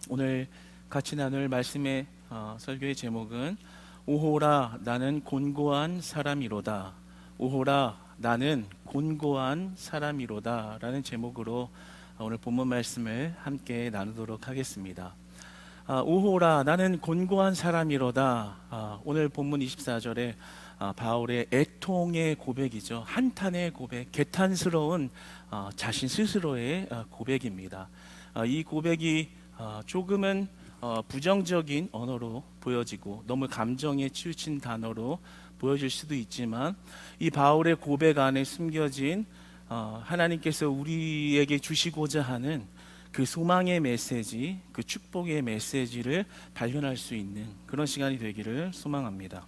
오늘 같이 나눌 말씀의 설교의 제목은 오호라 나는 곤고한 사람이로다. 오호라 나는 곤고한 사람이로다 라는 제목으로 오늘 본문 말씀을 함께 나누도록 하겠습니다. 오호라 나는 곤고한 사람이로다. 오늘 본문 24절에 바울의 애통의 고백이죠. 한탄의 고백, 개탄스러운 자신 스스로의 고백입니다. 이 고백이 조금은 부정적인 언어로 보여지고 너무 감정에 치우친 단어로 보여질 수도 있지만, 이 바울의 고백 안에 숨겨진 하나님께서 우리에게 주시고자 하는 그 소망의 메시지, 그 축복의 메시지를 발견할 수 있는 그런 시간이 되기를 소망합니다.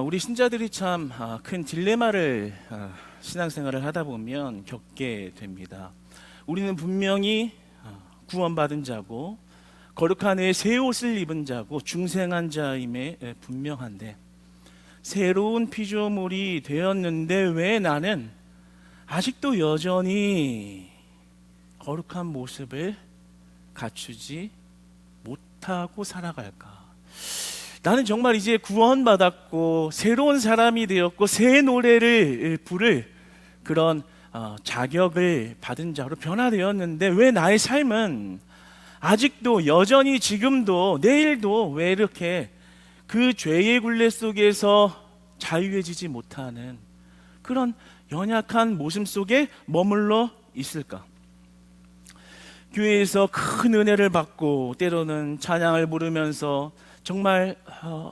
우리 신자들이 참 큰 딜레마를 신앙생활을 하다 보면 겪게 됩니다. 우리는 분명히 구원받은 자고 거룩한 의의 새 옷을 입은 자고 중생한 자임에 분명한데, 새로운 피조물이 되었는데 왜 나는 아직도 여전히 거룩한 모습을 갖추지 못하고 살아갈까? 나는 정말 이제 구원받았고 새로운 사람이 되었고 새 노래를 부를 그런 자격을 받은 자로 변화되었는데, 왜 나의 삶은 아직도 여전히 지금도 내일도 왜 이렇게 그 죄의 굴레 속에서 자유해지지 못하는 그런 연약한 모습 속에 머물러 있을까? 교회에서 큰 은혜를 받고 때로는 찬양을 부르면서 정말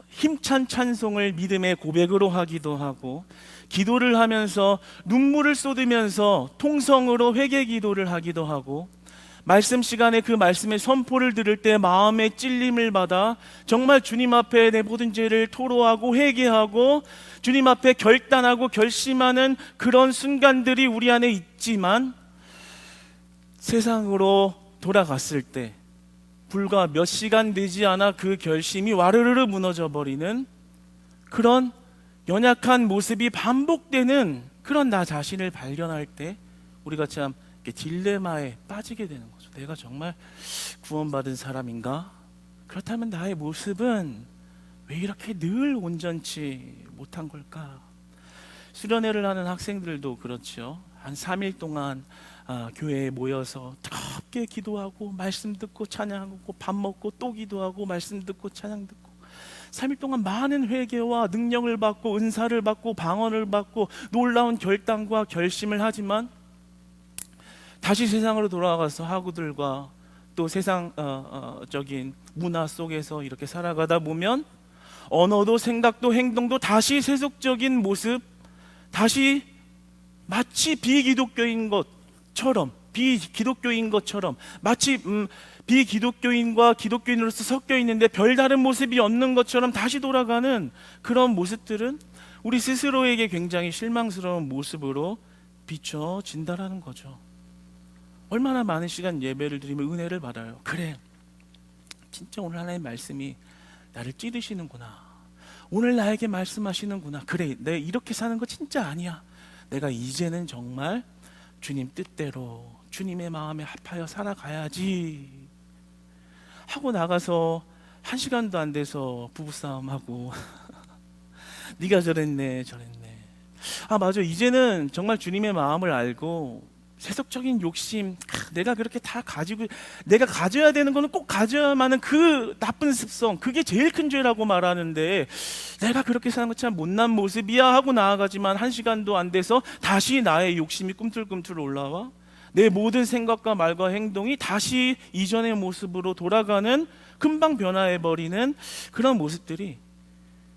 힘찬 찬송을 믿음의 고백으로 하기도 하고, 기도를 하면서 눈물을 쏟으면서 통성으로 회개 기도를 하기도 하고, 말씀 시간에 그 말씀의 선포를 들을 때 마음의 찔림을 받아 정말 주님 앞에 내 모든 죄를 토로하고 회개하고 주님 앞에 결단하고 결심하는 그런 순간들이 우리 안에 있지만, 세상으로 돌아갔을 때 불과 몇 시간 되지 않아 그 결심이 와르르르 무너져 버리는 그런 연약한 모습이 반복되는 그런 나 자신을 발견할 때 우리가 참 딜레마에 빠지게 되는 거죠. 내가 정말 구원받은 사람인가? 그렇다면 나의 모습은 왜 이렇게 늘 온전치 못한 걸까? 수련회를 하는 학생들도 그렇죠. 한 3일 동안 교회에 모여서 뜨겁게 기도하고 말씀 듣고 찬양하고 밥 먹고 또 기도하고 말씀 듣고 찬양 듣고 3일 동안 많은 회개와 능력을 받고 은사를 받고 방언을 받고 놀라운 결단과 결심을 하지만, 다시 세상으로 돌아가서 학우들과 또 세상적인 문화 속에서 이렇게 살아가다 보면 언어도 생각도 행동도 다시 세속적인 모습, 다시 마치 비기독교인 것처럼 마치 비기독교인과 기독교인으로서 섞여 있는데 별다른 모습이 없는 것처럼 다시 돌아가는 그런 모습들은 우리 스스로에게 굉장히 실망스러운 모습으로 비춰진다라는 거죠. 얼마나 많은 시간 예배를 드리면 은혜를 받아요. 그래, 진짜 오늘 하나님의 말씀이 나를 찌르시는구나. 오늘 나에게 말씀하시는구나. 그래, 내가 이렇게 사는 거 진짜 아니야. 내가 이제는 정말 주님 뜻대로 주님의 마음에 합하여 살아가야지 하고 나가서 1시간도 안 돼서 부부싸움하고 네가 저랬네 저랬네. 맞아, 이제는 정말 주님의 마음을 알고 세속적인 욕심, 내가 그렇게 다 가지고 내가 가져야 되는 거는 꼭 가져야만은 그 나쁜 습성, 그게 제일 큰 죄라고 말하는데 내가 그렇게 사는 거 참 못난 모습이야 하고 나아가지만 1시간도 안 돼서 다시 나의 욕심이 꿈틀꿈틀 올라와 내 모든 생각과 말과 행동이 다시 이전의 모습으로 돌아가는, 금방 변화해버리는 그런 모습들이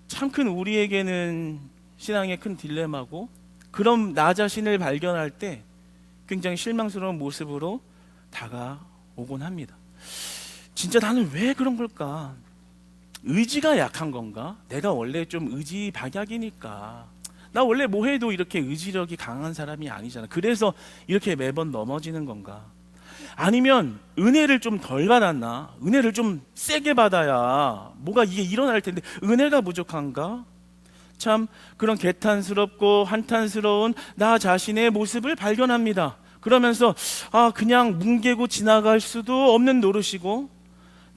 참 큰 우리에게는 신앙의 큰 딜레마고, 그런 나 자신을 발견할 때 굉장히 실망스러운 모습으로 다가오곤 합니다. 진짜 나는 왜 그런 걸까? 의지가 약한 건가? 내가 원래 좀 의지박약이니까. 나 원래 뭐 해도 이렇게 의지력이 강한 사람이 아니잖아. 그래서 이렇게 매번 넘어지는 건가? 아니면 은혜를 좀 덜 받았나? 은혜를 좀 세게 받아야 뭐가 이게 일어날 텐데 은혜가 부족한가? 참 그런 개탄스럽고 한탄스러운 나 자신의 모습을 발견합니다. 그러면서 그냥 뭉개고 지나갈 수도 없는 노릇이고,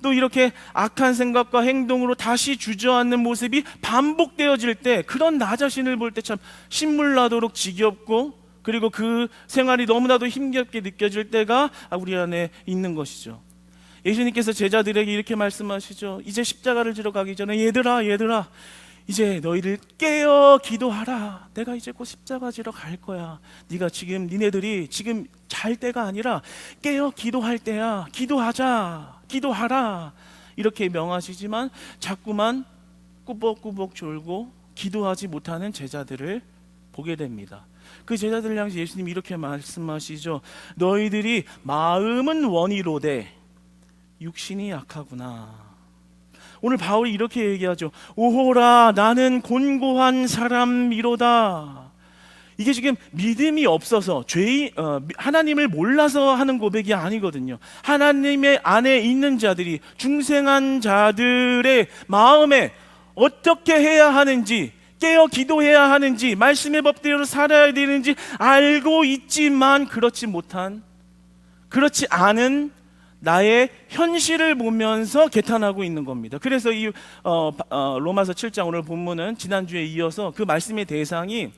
또 이렇게 악한 생각과 행동으로 다시 주저앉는 모습이 반복되어질 때, 그런 나 자신을 볼 때 참 신물나도록 지겹고, 그리고 그 생활이 너무나도 힘겹게 느껴질 때가 우리 안에 있는 것이죠. 예수님께서 제자들에게 이렇게 말씀하시죠. 이제 십자가를 지러 가기 전에 얘들아 이제 너희를 깨어 기도하라. 내가 이제 곧 십자가 지러 갈 거야. 니네들이 지금 잘 때가 아니라 깨어 기도할 때야. 기도하라. 이렇게 명하시지만 자꾸만 꾸벅꾸벅 졸고 기도하지 못하는 제자들을 보게 됩니다. 그 제자들을 향해서 예수님이 이렇게 말씀하시죠. 너희들이 마음은 원이로되 육신이 약하구나. 오늘 바울이 이렇게 얘기하죠. 오호라 나는 곤고한 사람이로다. 이게 지금 믿음이 없어서 하나님을 몰라서 하는 고백이 아니거든요. 하나님의 안에 있는 자들이, 중생한 자들의 마음에 어떻게 해야 하는지, 깨어 기도해야 하는지, 말씀의 법대로 살아야 되는지 알고 있지만 그렇지 않은 나의 현실을 보면서 개탄하고 있는 겁니다. 그래서 이 로마서 7장 오늘 본문은 지난주에 이어서 그 말씀의 대상이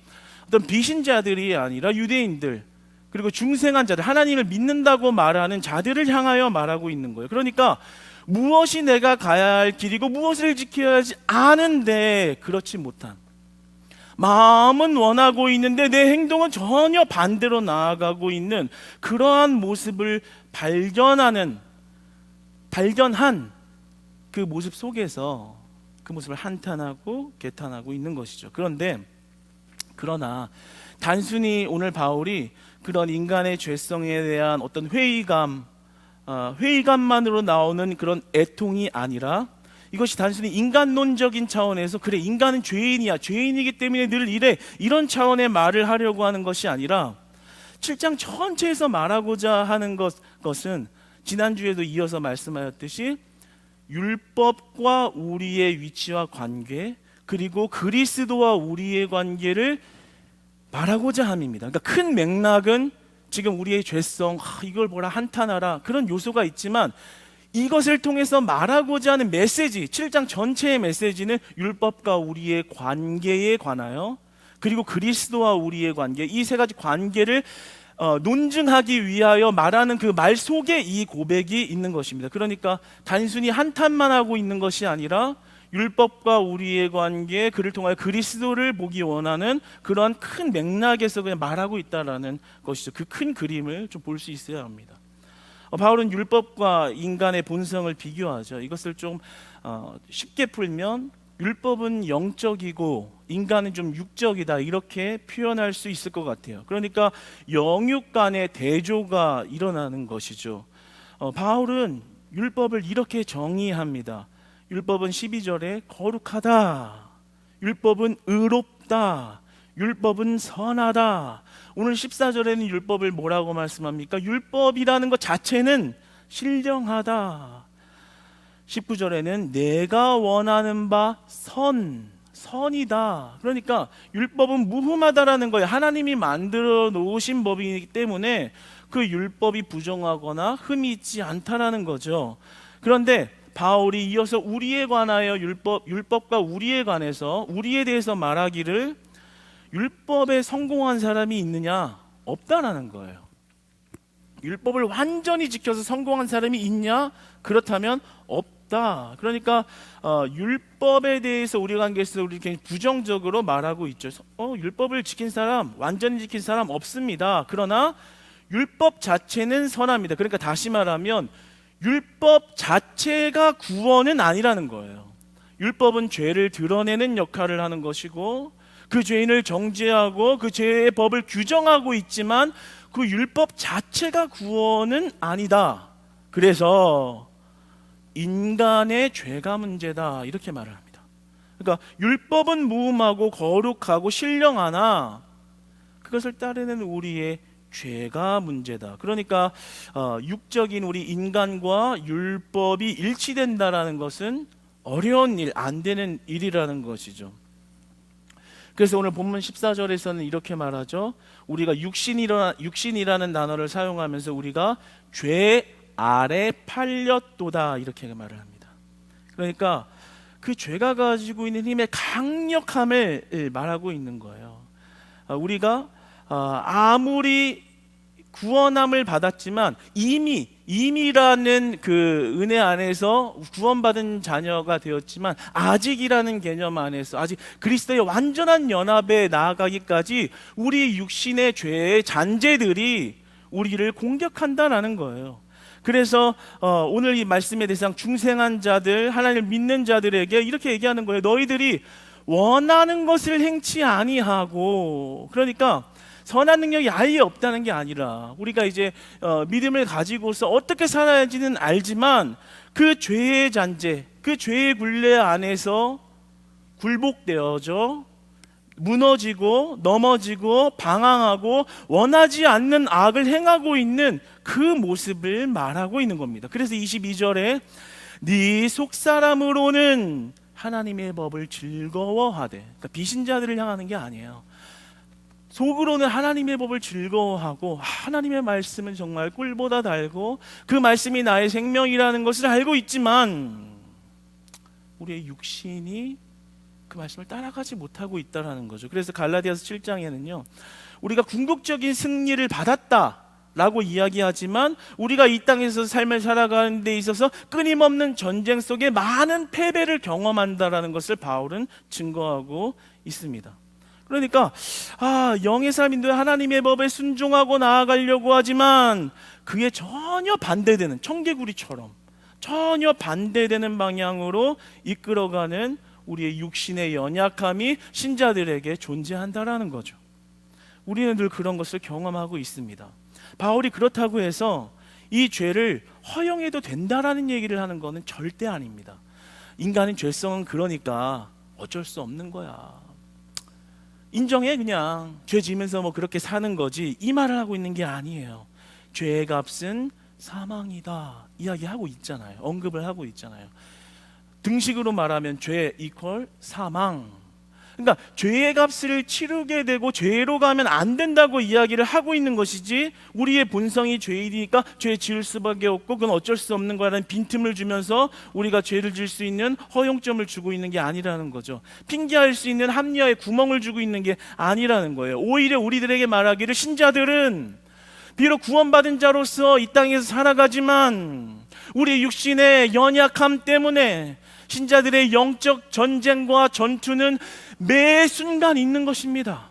어떤 비신자들이 아니라 유대인들, 그리고 중생한 자들, 하나님을 믿는다고 말하는 자들을 향하여 말하고 있는 거예요. 그러니까 무엇이 내가 가야 할 길이고 무엇을 지켜야 하지 아는데 그렇지 못한, 마음은 원하고 있는데 내 행동은 전혀 반대로 나아가고 있는 그러한 모습을 발견한 그 모습 속에서 그 모습을 한탄하고 개탄하고 있는 것이죠. 그러나 단순히 오늘 바울이 그런 인간의 죄성에 대한 어떤 회의감만으로 나오는 그런 애통이 아니라, 이것이 단순히 인간론적인 차원에서 그래 인간은 죄인이기 때문에 늘 이래, 이런 차원의 말을 하려고 하는 것이 아니라 7장 전체에서 말하고자 하는 것은 지난주에도 이어서 말씀하였듯이 율법과 우리의 위치와 관계, 그리고 그리스도와 우리의 관계를 말하고자 함입니다. 그러니까 큰 맥락은 지금 우리의 죄성, 이걸 보라 한탄하라, 그런 요소가 있지만 이것을 통해서 말하고자 하는 메시지, 7장 전체의 메시지는 율법과 우리의 관계에 관하여, 그리고 그리스도와 우리의 관계, 이 세 가지 관계를 논증하기 위하여 말하는 그 말 속에 이 고백이 있는 것입니다. 그러니까 단순히 한탄만 하고 있는 것이 아니라 율법과 우리의 관계, 그를 통하여 그리스도를 보기 원하는 그러한 큰 맥락에서 그냥 말하고 있다라는 것이죠. 그 큰 그림을 좀 볼 수 있어야 합니다. 바울은 율법과 인간의 본성을 비교하죠. 이것을 좀 쉽게 풀면 율법은 영적이고 인간은 좀 육적이다, 이렇게 표현할 수 있을 것 같아요. 그러니까 영육 간의 대조가 일어나는 것이죠. 바울은 율법을 이렇게 정의합니다. 율법은 12절에 거룩하다, 율법은 의롭다, 율법은 선하다. 오늘 14절에는 율법을 뭐라고 말씀합니까? 율법이라는 것 자체는 신령하다. 19절에는 내가 원하는 바 선이다. 그러니까 율법은 무흠하다라는 거예요. 하나님이 만들어 놓으신 법이기 때문에 그 율법이 부정하거나 흠이 있지 않다라는 거죠. 그런데 바울이 이어서 우리에 관하여 율법과 우리에 관해서, 우리에 대해서 말하기를 율법에 성공한 사람이 있느냐? 없다라는 거예요. 율법을 완전히 지켜서 성공한 사람이 있냐? 그렇다면 없다. 그러니까 율법에 대해서 우리 관계에서 우리 굉장히 부정적으로 말하고 있죠. 율법을 지킨 사람, 완전히 지킨 사람 없습니다. 그러나 율법 자체는 선합니다. 그러니까 다시 말하면 율법 자체가 구원은 아니라는 거예요. 율법은 죄를 드러내는 역할을 하는 것이고, 그 죄인을 정죄하고 그 죄의 법을 규정하고 있지만 그 율법 자체가 구원은 아니다. 그래서 인간의 죄가 문제다, 이렇게 말을 합니다. 그러니까 율법은 무음하고 거룩하고 신령하나 그것을 따르는 우리의 죄가 문제다. 그러니까 육적인 우리 인간과 율법이 일치된다라는 것은 어려운 일, 안 되는 일이라는 것이죠. 그래서 오늘 본문 14절에서는 이렇게 말하죠. 우리가 육신이라는 단어를 사용하면서 우리가 죄 아래 팔렸도다 이렇게 말을 합니다. 그러니까 그 죄가 가지고 있는 힘의 강력함을 말하고 있는 거예요. 우리가 아무리 구원함을 받았지만 이미라는 그 은혜 안에서 구원받은 자녀가 되었지만 아직이라는 개념 안에서 아직 그리스도의 완전한 연합에 나아가기까지 우리 육신의 죄의 잔재들이 우리를 공격한다라는 거예요. 그래서 오늘 이 말씀의 대상 중생한 자들, 하나님을 믿는 자들에게 이렇게 얘기하는 거예요. 너희들이 원하는 것을 행치 아니하고, 그러니까 선한 능력이 아예 없다는 게 아니라 우리가 이제 믿음을 가지고서 어떻게 살아야지는 알지만 그 죄의 잔재, 그 죄의 굴레 안에서 굴복되어져 무너지고 넘어지고 방황하고 원하지 않는 악을 행하고 있는 그 모습을 말하고 있는 겁니다. 그래서 22절에 네 속사람으로는 하나님의 법을 즐거워하되, 그러니까 비신자들을 향하는 게 아니에요. 속으로는 하나님의 법을 즐거워하고 하나님의 말씀은 정말 꿀보다 달고 그 말씀이 나의 생명이라는 것을 알고 있지만 우리의 육신이 그 말씀을 따라가지 못하고 있다는 거죠. 그래서 갈라디아서 7장에는요 우리가 궁극적인 승리를 받았다라고 이야기하지만 우리가 이 땅에서 삶을 살아가는 데 있어서 끊임없는 전쟁 속에 많은 패배를 경험한다라는 것을 바울은 증거하고 있습니다. 그러니까 영의 삶인데 하나님의 법에 순종하고 나아가려고 하지만 그에 전혀 반대되는, 청개구리처럼 전혀 반대되는 방향으로 이끌어가는 우리의 육신의 연약함이 신자들에게 존재한다라는 거죠. 우리는 늘 그런 것을 경험하고 있습니다. 바울이 그렇다고 해서 이 죄를 허용해도 된다라는 얘기를 하는 것은 절대 아닙니다. 인간의 죄성은 그러니까 어쩔 수 없는 거야, 인정해, 그냥 죄 지면서 뭐 그렇게 사는 거지, 이 말을 하고 있는 게 아니에요. 죄의 값은 사망이다 이야기하고 있잖아요. 언급을 하고 있잖아요. 등식으로 말하면 죄 이퀄 사망. 그러니까 죄의 값을 치르게 되고 죄로 가면 안 된다고 이야기를 하고 있는 것이지, 우리의 본성이 죄이니까 죄 지을 수밖에 없고 그건 어쩔 수 없는 거라는 빈틈을 주면서 우리가 죄를 지을 수 있는 허용점을 주고 있는 게 아니라는 거죠. 핑계할 수 있는 합리화의 구멍을 주고 있는 게 아니라는 거예요. 오히려 우리들에게 말하기를 신자들은 비록 구원받은 자로서 이 땅에서 살아가지만 우리 육신의 연약함 때문에 신자들의 영적 전쟁과 전투는 매 순간 있는 것입니다.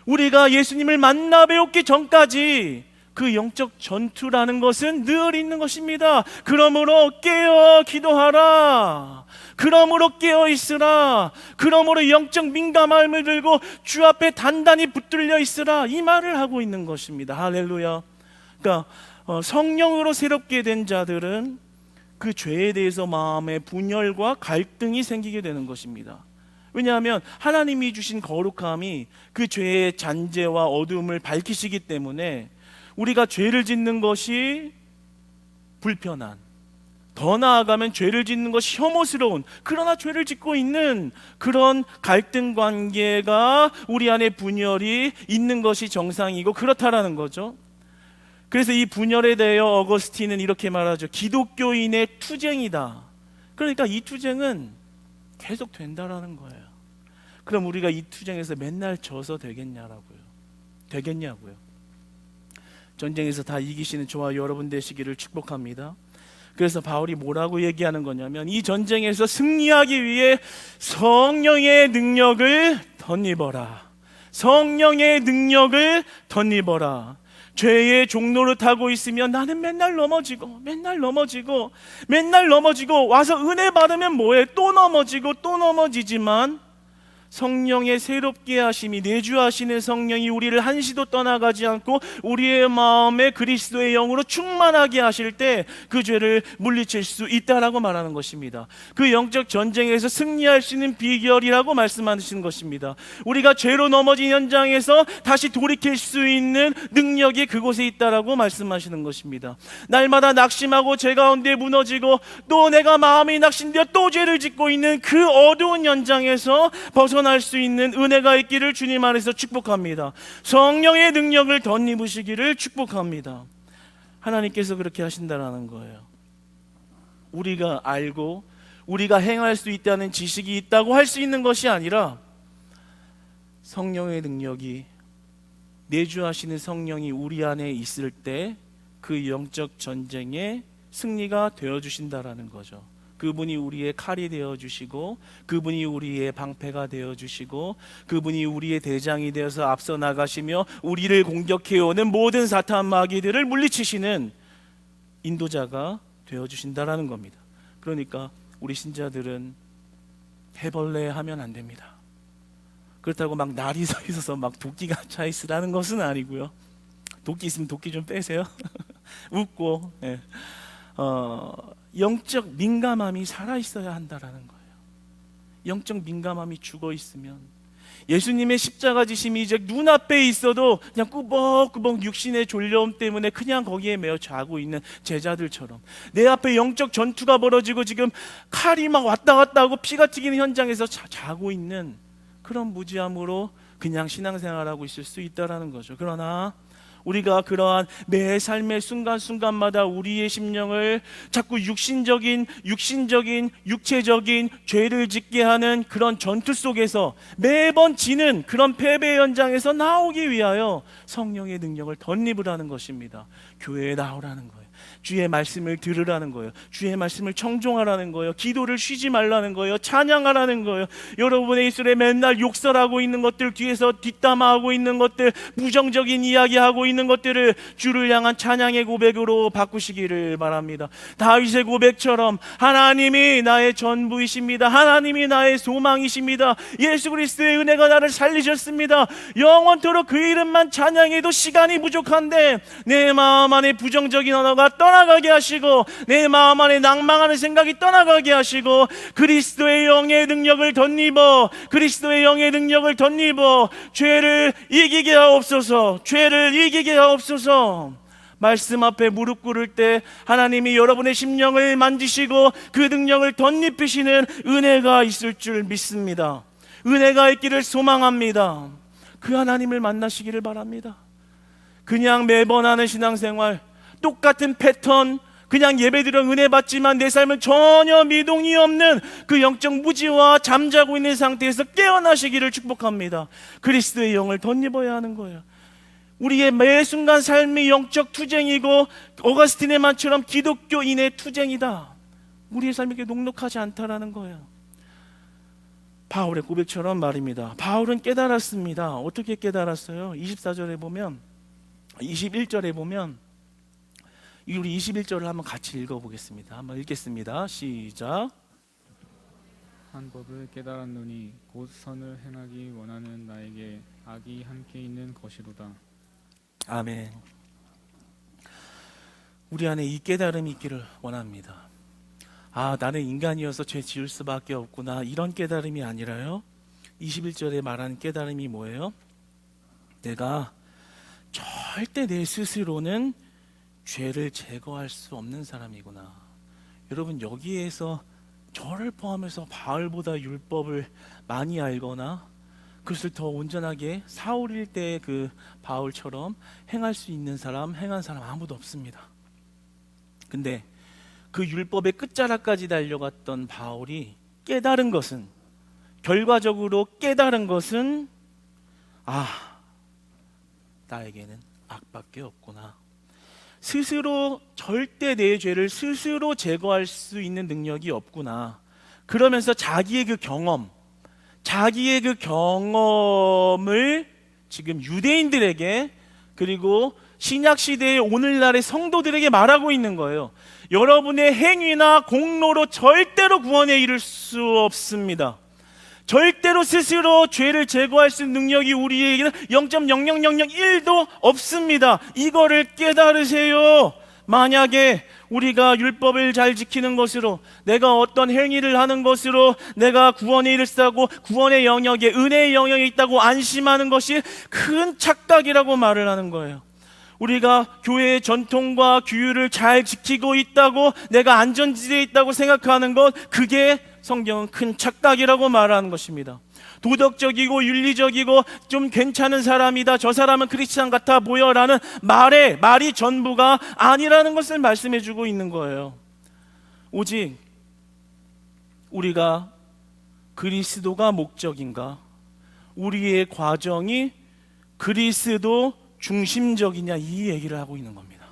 우리가 예수님을 만나 뵈었기 전까지 그 영적 전투라는 것은 늘 있는 것입니다. 그러므로 깨어 기도하라. 그러므로 깨어 있으라. 그러므로 영적 민감함을 들고 주 앞에 단단히 붙들려 있으라. 이 말을 하고 있는 것입니다. 할렐루야. 그러니까 성령으로 새롭게 된 자들은 그 죄에 대해서 마음의 분열과 갈등이 생기게 되는 것입니다. 왜냐하면 하나님이 주신 거룩함이 그 죄의 잔재와 어두움을 밝히시기 때문에 우리가 죄를 짓는 것이 불편한, 더 나아가면 죄를 짓는 것이 혐오스러운, 그러나 죄를 짓고 있는 그런 갈등 관계가 우리 안에 분열이 있는 것이 정상이고 그렇다라는 거죠. 그래서 이 분열에 대하여 어거스틴은 이렇게 말하죠. 기독교인의 투쟁이다. 그러니까 이 투쟁은 계속 된다라는 거예요. 그럼 우리가 이 투쟁에서 맨날 져서 되겠냐고요. 전쟁에서 다 이기시는 저와 여러분 되시기를 축복합니다. 그래서 바울이 뭐라고 얘기하는 거냐면 이 전쟁에서 승리하기 위해 성령의 능력을 덧입어라. 성령의 능력을 덧입어라. 죄의 종로를 타고 있으면 나는 맨날 넘어지고 와서 은혜 받으면 뭐해? 또 넘어지지만 성령의 새롭게 하심이, 내주하시는 성령이 우리를 한시도 떠나가지 않고 우리의 마음에 그리스도의 영으로 충만하게 하실 때 그 죄를 물리칠 수 있다라고 말하는 것입니다. 그 영적 전쟁에서 승리할 수 있는 비결이라고 말씀하시는 것입니다. 우리가 죄로 넘어진 현장에서 다시 돌이킬 수 있는 능력이 그곳에 있다라고 말씀하시는 것입니다. 날마다 낙심하고 죄 가운데 무너지고 또 내가 마음이 낙심되어 또 죄를 짓고 있는 그 어두운 현장에서 벗어나 실천할 수 있는 은혜가 있기를 주님 안에서 축복합니다. 성령의 능력을 덧입으시기를 축복합니다. 하나님께서 그렇게 하신다라는 거예요. 우리가 알고 우리가 행할 수 있다는 지식이 있다고 할 수 있는 것이 아니라 성령의 능력이, 내주하시는 성령이 우리 안에 있을 때 그 영적 전쟁의 승리가 되어주신다라는 거죠. 그분이 우리의 칼이 되어주시고, 그분이 우리의 방패가 되어주시고, 그분이 우리의 대장이 되어서 앞서 나가시며 우리를 공격해오는 모든 사탄 마귀들을 물리치시는 인도자가 되어주신다라는 겁니다. 그러니까 우리 신자들은 해벌레 하면 안 됩니다. 그렇다고 막 날이 서 있어서 막 도끼가 차 있으라는 것은 아니고요. 도끼 있으면 도끼 좀 빼세요. 웃고, 예. 영적 민감함이 살아있어야 한다라는 거예요. 영적 민감함이 죽어있으면 예수님의 십자가 지심이 이제 눈앞에 있어도 그냥 꾸벅꾸벅 육신의 졸려움 때문에 그냥 거기에 매여 자고 있는 제자들처럼, 내 앞에 영적 전투가 벌어지고 지금 칼이 막 왔다 갔다 하고 피가 튀기는 현장에서 자고 있는 그런 무지함으로 그냥 신앙생활하고 있을 수 있다라는 거죠. 그러나 우리가 그러한 매 삶의 순간순간마다 우리의 심령을 자꾸 육체적인 죄를 짓게 하는 그런 전투 속에서 매번 지는 그런 패배 현장에서 나오기 위하여 성령의 능력을 덧입으라는 것입니다. 교회에 나오라는 거예요. 주의 말씀을 들으라는 거예요. 주의 말씀을 청종하라는 거예요. 기도를 쉬지 말라는 거예요. 찬양하라는 거예요. 여러분의 입술에 맨날 욕설하고 있는 것들, 뒤에서 뒷담화하고 있는 것들, 부정적인 이야기하고 있는 것들을 주를 향한 찬양의 고백으로 바꾸시기를 바랍니다. 다윗의 고백처럼 하나님이 나의 전부이십니다. 하나님이 나의 소망이십니다. 예수 그리스도의 은혜가 나를 살리셨습니다. 영원토록 그 이름만 찬양해도 시간이 부족한데 내 마음 안에 부정적인 언어가 떠나가게 하시고, 내 마음 안에 낭망하는 생각이 떠나가게 하시고, 그리스도의 영의 능력을 덧입어, 그리스도의 영의 능력을 덧입어 죄를 이기게 하옵소서. 죄를 이기게 하옵소서. 말씀 앞에 무릎 꿇을 때 하나님이 여러분의 심령을 만지시고 그 능력을 덧입히시는 은혜가 있을 줄 믿습니다. 은혜가 있기를 소망합니다. 그 하나님을 만나시기를 바랍니다. 그냥 매번 하는 신앙생활, 똑같은 패턴, 그냥 예배드려 은혜 받지만 내 삶은 전혀 미동이 없는 그 영적 무지와 잠자고 있는 상태에서 깨어나시기를 축복합니다. 그리스도의 영을 덧입어야 하는 거예요. 우리의 매 순간 삶이 영적 투쟁이고 어거스틴의 말처럼 기독교인의 투쟁이다. 우리의 삶이 이렇게 녹록하지 않다라는 거예요. 바울의 고백처럼 말입니다. 바울은 깨달았습니다. 어떻게 깨달았어요? 24절에 보면, 21절에 보면, 우리 21절을 한번 같이 읽어보겠습니다. 한번 읽겠습니다. 시작. 한 법을 깨달았노니 곧 선을 행하기 원하는 나에게 악이 함께 있는 것이로다. 아멘. 우리 안에 이 깨달음이 있기를 원합니다. 아, 나는 인간이어서 죄 지을 수밖에 없구나, 이런 깨달음이 아니라요, 21절에 말하는 깨달음이 뭐예요? 내가 절대 내 스스로는 죄를 제거할 수 없는 사람이구나. 여러분, 여기에서 저를 포함해서 바울보다 율법을 많이 알거나 그것을 더 온전하게 사울일 때 그 바울처럼 행할 수 있는 사람, 행한 사람 아무도 없습니다. 근데 그 율법의 끝자락까지 달려갔던 바울이 깨달은 것은, 결과적으로 깨달은 것은, 나에게는 악밖에 없구나. 스스로 절대 내 죄를 스스로 제거할 수 있는 능력이 없구나. 그러면서 자기의 그 경험을 지금 유대인들에게, 그리고 신약시대의 오늘날의 성도들에게 말하고 있는 거예요. 여러분의 행위나 공로로 절대로 구원에 이를 수 없습니다. 절대로 스스로 죄를 제거할 수 있는 능력이 우리에게는 0.00001도 없습니다. 이거를 깨달으세요. 만약에 우리가 율법을 잘 지키는 것으로, 내가 어떤 행위를 하는 것으로 내가 구원에 이를 수 있다고, 구원의 영역에, 은혜의 영역에 있다고 안심하는 것이 큰 착각이라고 말을 하는 거예요. 우리가 교회의 전통과 규율을 잘 지키고 있다고, 내가 안전지대에 있다고 생각하는 것, 그게 성경은 큰 착각이라고 말하는 것입니다. 도덕적이고 윤리적이고 좀 괜찮은 사람이다, 저 사람은 크리스찬 같아 보여라는 말이 전부가 아니라는 것을 말씀해 주고 있는 거예요. 오직 우리가 그리스도가 목적인가, 우리의 과정이 그리스도 중심적이냐, 이 얘기를 하고 있는 겁니다.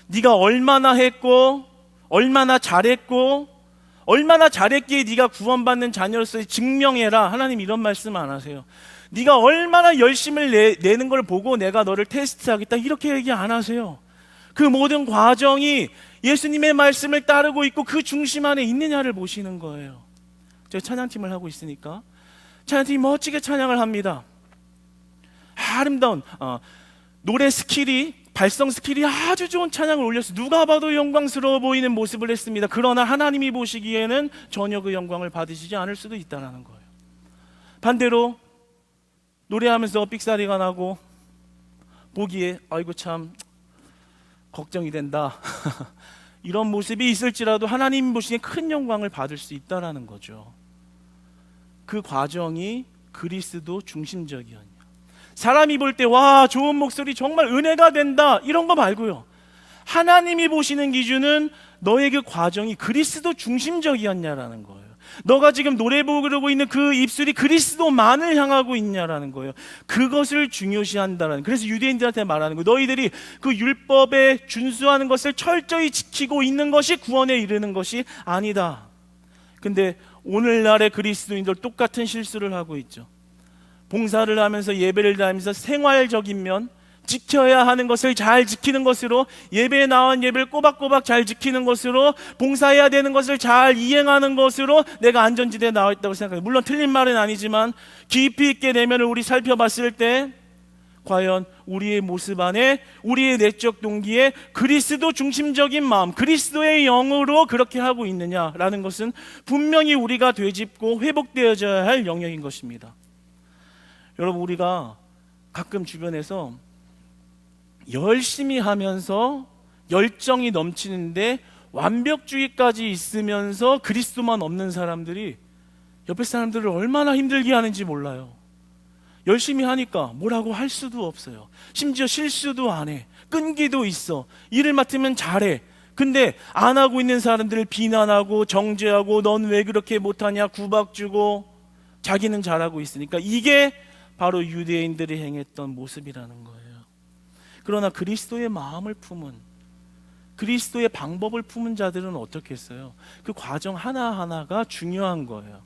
네가 얼마나 했고 얼마나 잘했고 얼마나 잘했기에 네가 구원받는 자녀로서의 증명해라, 하나님 이런 말씀 안 하세요. 네가 얼마나 열심을 내는 걸 보고 내가 너를 테스트하겠다, 이렇게 얘기 안 하세요. 그 모든 과정이 예수님의 말씀을 따르고 있고 그 중심 안에 있느냐를 보시는 거예요. 제가 찬양팀을 하고 있으니까 찬양팀이 멋지게 찬양을 합니다. 아름다운 노래 스킬이, 발성 스킬이 아주 좋은 찬양을 올렸어요. 누가 봐도 영광스러워 보이는 모습을 했습니다. 그러나 하나님이 보시기에는 전혀 그 영광을 받으시지 않을 수도 있다는 거예요. 반대로 노래하면서 삑사리가 나고 보기에 아이고 참 걱정이 된다 이런 모습이 있을지라도 하나님 보시기에 큰 영광을 받을 수 있다는 거죠. 그 과정이 그리스도 중심적이었냐, 사람이 볼 때 와 좋은 목소리 정말 은혜가 된다 이런 거 말고요, 하나님이 보시는 기준은 너의 그 과정이 그리스도 중심적이었냐라는 거예요. 너가 지금 노래 부르고 있는 그 입술이 그리스도만을 향하고 있냐라는 거예요. 그것을 중요시한다라는, 그래서 유대인들한테 말하는 거예요. 너희들이 그 율법에 준수하는 것을 철저히 지키고 있는 것이 구원에 이르는 것이 아니다. 근데 오늘날의 그리스도인들 똑같은 실수를 하고 있죠. 봉사를 하면서 예배를 드리면서 생활적인 면, 지켜야 하는 것을 잘 지키는 것으로, 예배에 나온 예배를 꼬박꼬박 잘 지키는 것으로, 봉사해야 되는 것을 잘 이행하는 것으로 내가 안전지대에 나와 있다고 생각해요. 물론 틀린 말은 아니지만 깊이 있게 내면을 우리 살펴봤을 때 과연 우리의 모습 안에, 우리의 내적 동기에 그리스도 중심적인 마음, 그리스도의 영으로 그렇게 하고 있느냐라는 것은 분명히 우리가 되짚고 회복되어져야 할 영역인 것입니다. 여러분, 우리가 가끔 주변에서 열심히 하면서 열정이 넘치는데 완벽주의까지 있으면서 그리스도만 없는 사람들이 옆에 사람들을 얼마나 힘들게 하는지 몰라요. 열심히 하니까 뭐라고 할 수도 없어요. 심지어 실수도 안 해. 끈기도 있어. 일을 맡으면 잘해. 근데 안 하고 있는 사람들을 비난하고 정죄하고 넌 왜 그렇게 못하냐 구박주고, 자기는 잘하고 있으니까. 이게 바로 유대인들이 행했던 모습이라는 거예요. 그러나 그리스도의 마음을 품은, 그리스도의 방법을 품은 자들은 어떻겠어요? 그 과정 하나하나가 중요한 거예요.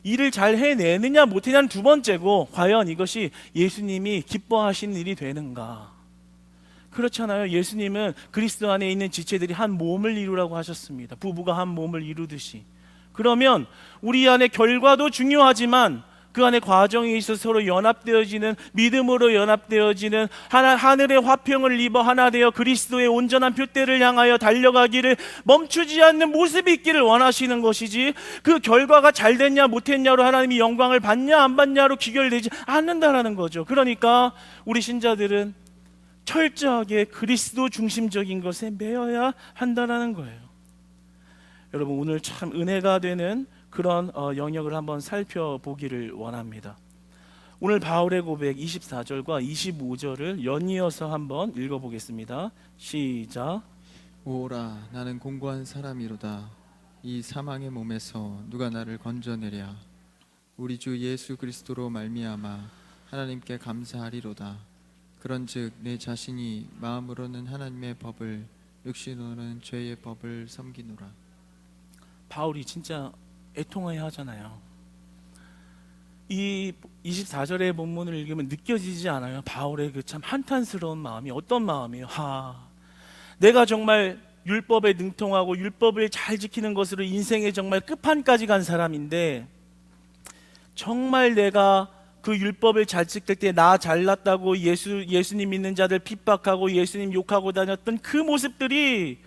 일을 잘 해내느냐 못해냐는 두 번째고, 과연 이것이 예수님이 기뻐하시는 일이 되는가? 그렇잖아요. 예수님은 그리스도 안에 있는 지체들이 한 몸을 이루라고 하셨습니다. 부부가 한 몸을 이루듯이. 그러면 우리 안에 결과도 중요하지만 그 안에 과정에 있어서 서로 연합되어지는, 믿음으로 연합되어지는, 하늘의 화평을 입어 하나 되어 그리스도의 온전한 표대를 향하여 달려가기를 멈추지 않는 모습이 있기를 원하시는 것이지, 그 결과가 잘 됐냐 못했냐로 하나님이 영광을 받냐 안 받냐로 귀결되지 않는다라는 거죠. 그러니까 우리 신자들은 철저하게 그리스도 중심적인 것에 매여야 한다라는 거예요. 여러분, 오늘 참 은혜가 되는 그런 영역을 한번 살펴보기를 원합니다. 오늘 바울의 고백 24절과 25절을 연이어서 한번 읽어보겠습니다. 시작. 오라, 나는 공고한 사람이로다. 이 사망의 몸에서 누가 나를 건져내랴. 우리 주 예수 그리스도로 말미암아 하나님께 감사하리로다. 그런즉 내 자신이 마음으로는 하나님의 법을, 육신으로는 죄의 법을 섬기노라. 바울이 진짜 애통해야 하잖아요. 이 24절의 본문을 읽으면 느껴지지 않아요? 바울의 그 참 한탄스러운 마음이 어떤 마음이에요? 내가 정말 율법에 능통하고 율법을 잘 지키는 것으로 인생의 정말 끝판까지 간 사람인데, 정말 내가 그 율법을 잘 지킬 때 나 잘났다고 예수님 믿는 자들 핍박하고 예수님 욕하고 다녔던 그 모습들이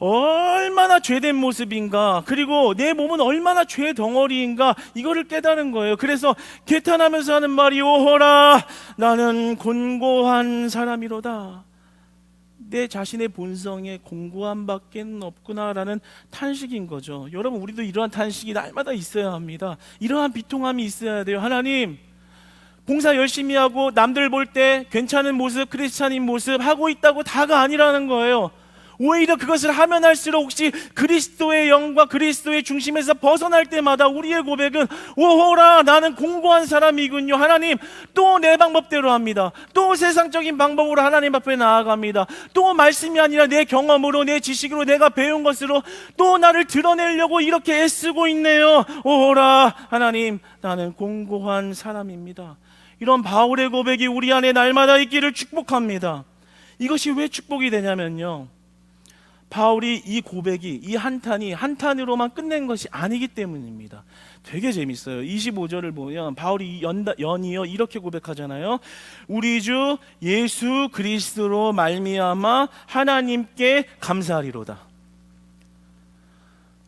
얼마나 죄된 모습인가, 그리고 내 몸은 얼마나 죄 덩어리인가, 이거를 깨달은 거예요. 그래서 개탄하면서 하는 말이, 오호라 나는 곤고한 사람이로다. 내 자신의 본성에 공고함밖에 없구나라는 탄식인 거죠. 여러분, 우리도 이러한 탄식이 날마다 있어야 합니다. 이러한 비통함이 있어야 돼요. 하나님, 봉사 열심히 하고 남들 볼 때 괜찮은 모습, 크리스찬인 모습 하고 있다고 다가 아니라는 거예요. 오히려 그것을 하면 할수록 혹시 그리스도의 영과 그리스도의 중심에서 벗어날 때마다 우리의 고백은 오호라, 나는 공고한 사람이군요. 하나님, 또 내 방법대로 합니다. 또 세상적인 방법으로 하나님 앞에 나아갑니다. 또 말씀이 아니라 내 경험으로, 내 지식으로, 내가 배운 것으로 또 나를 드러내려고 이렇게 애쓰고 있네요. 오호라, 하나님, 나는 공고한 사람입니다. 이런 바울의 고백이 우리 안에 날마다 있기를 축복합니다. 이것이 왜 축복이 되냐면요, 바울이 이 고백이, 이 한탄이 한탄으로만 끝낸 것이 아니기 때문입니다. 되게 재밌어요. 25절을 보면 바울이 연이어 이렇게 고백하잖아요. 우리 주 예수 그리스도로 말미암아 하나님께 감사하리로다.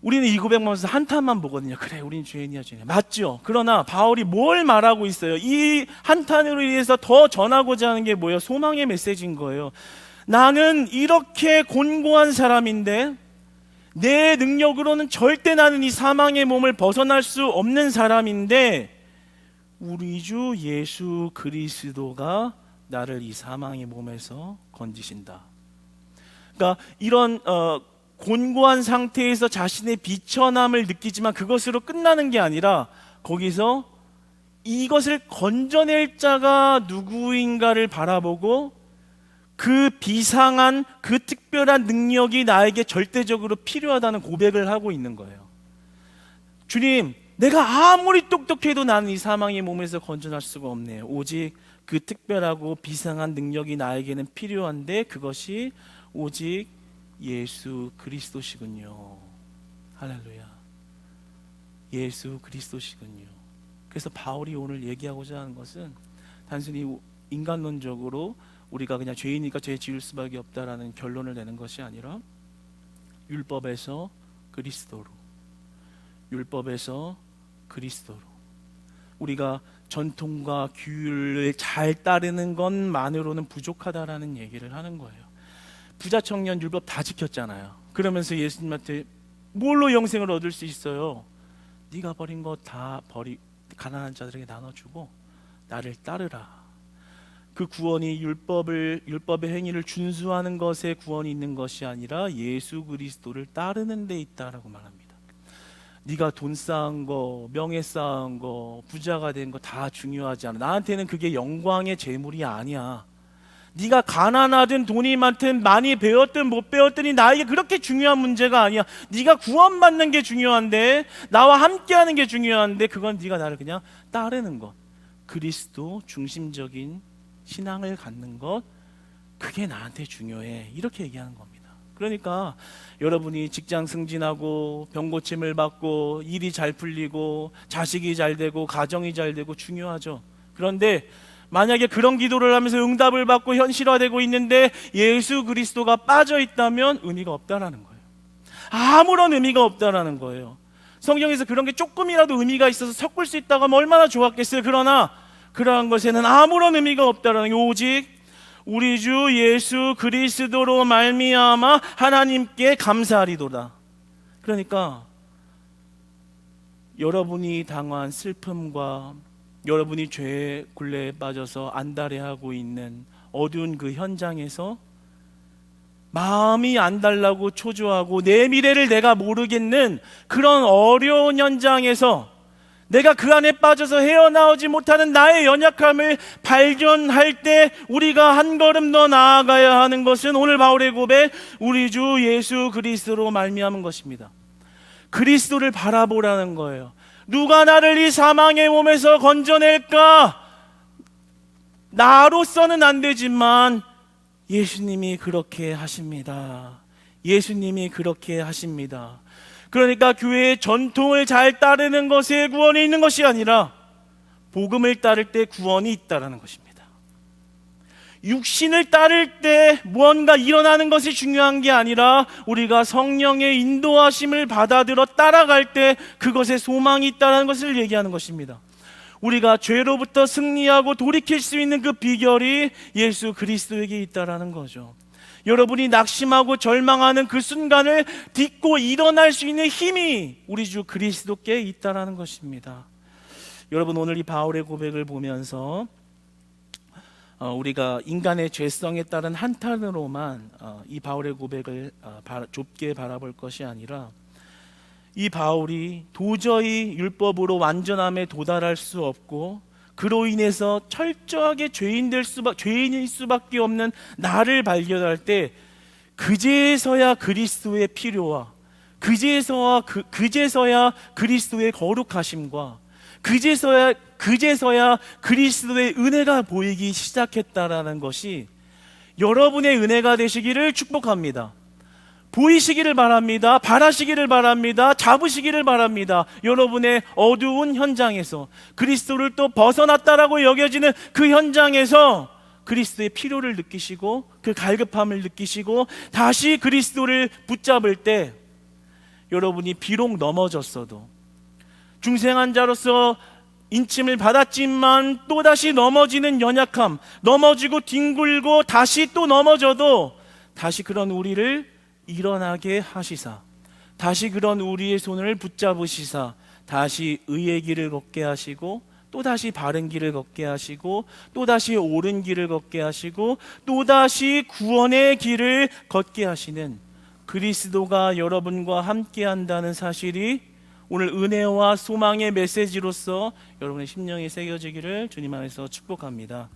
우리는 이 고백하면서 한탄만 보거든요. 그래, 우린 죄인이야, 죄인. 맞죠? 그러나 바울이 뭘 말하고 있어요? 이 한탄으로 인해서 더 전하고자 하는 게 뭐예요? 소망의 메시지인 거예요. 나는 이렇게 곤고한 사람인데 내 능력으로는 절대 나는 이 사망의 몸을 벗어날 수 없는 사람인데 우리 주 예수 그리스도가 나를 이 사망의 몸에서 건지신다. 그러니까 이런 곤고한 상태에서 자신의 비천함을 느끼지만 그것으로 끝나는 게 아니라 거기서 이것을 건져낼 자가 누구인가를 바라보고 그 비상한, 그 특별한 능력이 나에게 절대적으로 필요하다는 고백을 하고 있는 거예요. 주님, 내가 아무리 똑똑해도 나는 이 사망의 몸에서 건져날 수가 없네요. 오직 그 특별하고 비상한 능력이 나에게는 필요한데 그것이 오직 예수 그리스도시군요. 할렐루야. 예수 그리스도시군요. 그래서 바울이 오늘 얘기하고자 하는 것은 단순히 인간론적으로 우리가 그냥 죄이니까 죄 지을 수밖에 없다라는 결론을 내는 것이 아니라 율법에서 그리스도로, 율법에서 그리스도로, 우리가 전통과 규율을 잘 따르는 것만으로는 부족하다라는 얘기를 하는 거예요. 부자 청년 율법 다 지켰잖아요. 그러면서 예수님한테 뭘로 영생을 얻을 수 있어요? 네가 버린 거 다 가난한 자들에게 나눠주고 나를 따르라. 그 구원이 율법의 행위를 준수하는 것에 구원이 있는 것이 아니라 예수 그리스도를 따르는 데 있다라고 말합니다. 네가 돈 쌓은 거, 명예 쌓은 거, 부자가 된 거 다 중요하지 않아. 나한테는 그게 영광의 재물이 아니야. 네가 가난하든 돈이 많든 많이 배웠든 못 배웠든이 나에게 그렇게 중요한 문제가 아니야. 네가 구원받는 게 중요한데, 나와 함께하는 게 중요한데, 그건 네가 나를 그냥 따르는 것, 그리스도 중심적인 신앙을 갖는 것, 그게 나한테 중요해. 이렇게 얘기하는 겁니다. 그러니까 여러분이 직장 승진하고 병고침을 받고 일이 잘 풀리고 자식이 잘 되고 가정이 잘 되고 중요하죠. 그런데 만약에 그런 기도를 하면서 응답을 받고 현실화되고 있는데 예수 그리스도가 빠져 있다면 의미가 없다라는 거예요. 아무런 의미가 없다라는 거예요. 성경에서 그런 게 조금이라도 의미가 있어서 섞을 수 있다고 하면 얼마나 좋았겠어요. 그러나 그러한 것에는 아무런 의미가 없다라는 게 오직 우리 주 예수 그리스도로 말미암아 하나님께 감사하리도다. 그러니까 여러분이 당한 슬픔과 여러분이 죄의 굴레에 빠져서 안달해하고 있는 어두운 그 현장에서 마음이 안달나고 초조하고 내 미래를 내가 모르겠는 그런 어려운 현장에서 내가 그 안에 빠져서 헤어나오지 못하는 나의 연약함을 발견할 때 우리가 한 걸음 더 나아가야 하는 것은 오늘 바울의 고백, 우리 주 예수 그리스도로 말미암은 것입니다. 그리스도를 바라보라는 거예요. 누가 나를 이 사망의 몸에서 건져낼까? 나로서는 안 되지만 예수님이 그렇게 하십니다. 예수님이 그렇게 하십니다. 그러니까 교회의 전통을 잘 따르는 것에 구원이 있는 것이 아니라 복음을 따를 때 구원이 있다는 것입니다. 육신을 따를 때 무언가 일어나는 것이 중요한 게 아니라 우리가 성령의 인도하심을 받아들여 따라갈 때 그것에 소망이 있다는 것을 얘기하는 것입니다. 우리가 죄로부터 승리하고 돌이킬 수 있는 그 비결이 예수 그리스도에게 있다는 거죠. 여러분이 낙심하고 절망하는 그 순간을 딛고 일어날 수 있는 힘이 우리 주 그리스도께 있다라는 것입니다. 여러분, 오늘 이 바울의 고백을 보면서 우리가 인간의 죄성에 따른 한탄으로만 이 바울의 고백을 좁게 바라볼 것이 아니라, 이 바울이 도저히 율법으로 완전함에 도달할 수 없고 그로 인해서 철저하게 죄인일 수밖에 없는 나를 발견할 때, 그제서야 그리스도의 필요와 그제서야 그리스도의 거룩하심과 그제서야 그리스도의 은혜가 보이기 시작했다라는 것이 여러분의 은혜가 되시기를 축복합니다. 보이시기를 바랍니다. 바라시기를 바랍니다. 잡으시기를 바랍니다. 여러분의 어두운 현장에서, 그리스도를 또 벗어났다라고 여겨지는 그 현장에서 그리스도의 필요를 느끼시고 그 갈급함을 느끼시고 다시 그리스도를 붙잡을 때, 여러분이 비록 넘어졌어도, 중생한 자로서 인침을 받았지만 또다시 넘어지는 연약함, 넘어지고 뒹굴고 다시 또 넘어져도 다시 그런 우리를 일어나게 하시사, 다시 그런 우리의 손을 붙잡으시사, 다시 의의 길을 걷게 하시고 또다시 바른 길을 걷게 하시고 또다시 옳은 길을 걷게 하시고 또다시 구원의 길을 걷게 하시는 그리스도가 여러분과 함께 한다는 사실이 오늘 은혜와 소망의 메시지로서 여러분의 심령에 새겨지기를 주님 안에서 축복합니다.